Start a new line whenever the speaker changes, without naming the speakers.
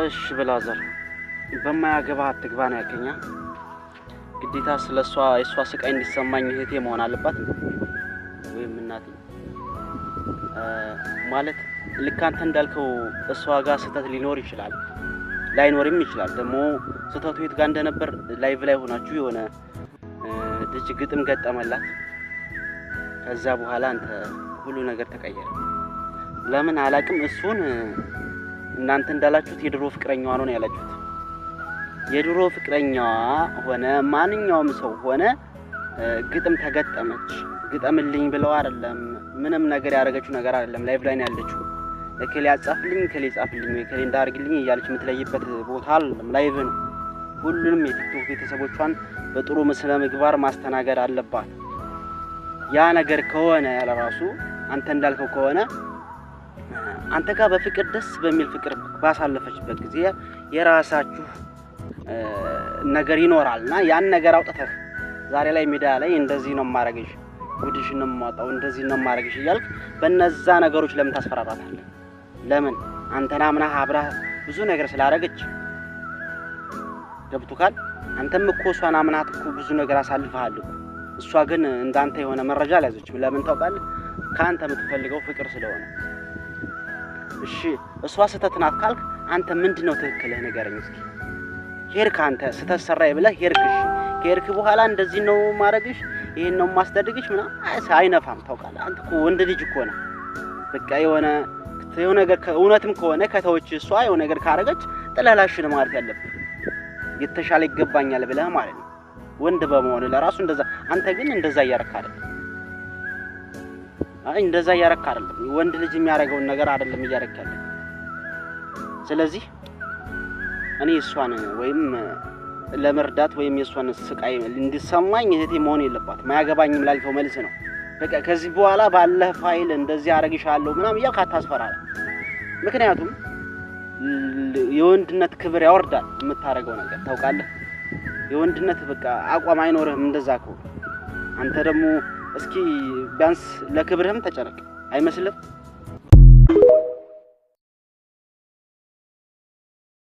እሺ ብላዘር በማያገባ አትግባ ነው ያልከኛ ግዴታ ስለሷ የሷ ስቃይ እንዲሰማኝ እህቴ መሆን አለባት ወይም እናቴ ማለት ልክ አንተ እንዳልከው እሷ ጋር ስተት ሊኖር ይችላል ላይኖርም ይችላል ደግሞ ስተቱ የት ጋር እንደነበር ላይቭ ላይ ሆናችሁ የሆነ ልጅ ግጥም ገጠመላት ከዛ በኋላ አንተ ሁሉ ነገር ተቀየረ ለምን አላቅም እሱን እናንተ እንዳላችሁት የድሮ ፍቅረኛዋ ነው ያላችሁት የድሮ ፍቅረኛዋ ሆነ ማንኛውም ሰው ሆነ ግጥም ተገጠመች ግጥምልኝ ብለው አይደለም ምንም ነገር ያደረገችው ነገር አይደለም ላይቭ ላይ ነው ያለችው ለከሌ ያጻፍልኝ ከሌ ጻፍልኝ ወይ ከሌ እንዳርግልኝ እያለች የምትለይበት ቦታ አይደለም ላይቭ ነው ሁሉንም የቲክቶክ ቤተሰቦቿን በጥሩ መስለ ምግባር ማስተናገድ አለባት ያ ነገር ከሆነ ያለራሱ አንተ እንዳልከው ከሆነ አንተ ጋር በፍቅር ደስ በሚል ፍቅር ባሳለፈችበት ጊዜ የራሳችሁ ነገር ይኖራልና ያን ነገር አውጥተህ ዛሬ ላይ ሜዳ ላይ እንደዚህ ነው ማረግሽ ጉድሽን ነው ማውጣው እንደዚህ ነው ማረግሽ ይያልክ በእነዛ ነገሮች ለምን ታስፈራራታለህ ለምን አንተና ምና አብራ ብዙ ነገር ስላረገች ገብቶካል አንተም እኮ እሷና ምናት እኮ ብዙ ነገር አሳልፈሃል እሷ ግን እንዳንተ የሆነ መረጃ አልያዘችም ለምን ታውቃለህ ካንተ የምትፈልገው ፍቅር ስለሆነ እሺ እሷ ስተትናት ካልክ አንተ ምንድነው ትክክለህ ንገረኝ እስኪ ሄርክ አንተ ስተሰራይ ብለህ ሄርክሽ ሄርክ በኋላ እንደዚህ ነው ማረግሽ ይሄን ነው ማስተድግሽ ምና አይነፋም ታውቃለህ አንተ እኮ ወንድ ልጅ እኮ ነው በቃ የሆነ ነገር ከእውነትም ከሆነ ከተወች እሷ የሆነ ነገር ካረገች ጥላላሽ ነው ማለት ያለብህ የተሻለ ይገባኛል ብለህ ማለት ነው ወንድ በመሆን ለራሱ እንደዛ አንተ ግን እንደዛ ያረካል እንደዛ ያረካል ወንድ ልጅ የሚያረጋውን ነገር አይደለም ያረካል ስለዚህ እኔ እሷን ወይም ለመርዳት ወይም የሷን ስቃይ እንዲሰማኝ እህቴ መሆን የለባት ማያገባኝም ላልከው መልስ ነው በቃ ከዚህ በኋላ ባለ ፋይል እንደዚህ አረግሻለሁ ምናም ያው ካታስፈራራ ምክንያቱም የወንድነት ክብር ያወርዳል የምታረጋው ነገር ታውቃለህ የወንድነት በቃ አቋም አይኖርህም እንደዛ ከሆነ አንተ ደግሞ እስኪ ቢያንስ ለክብርህም ተጨነቅ አይመስልም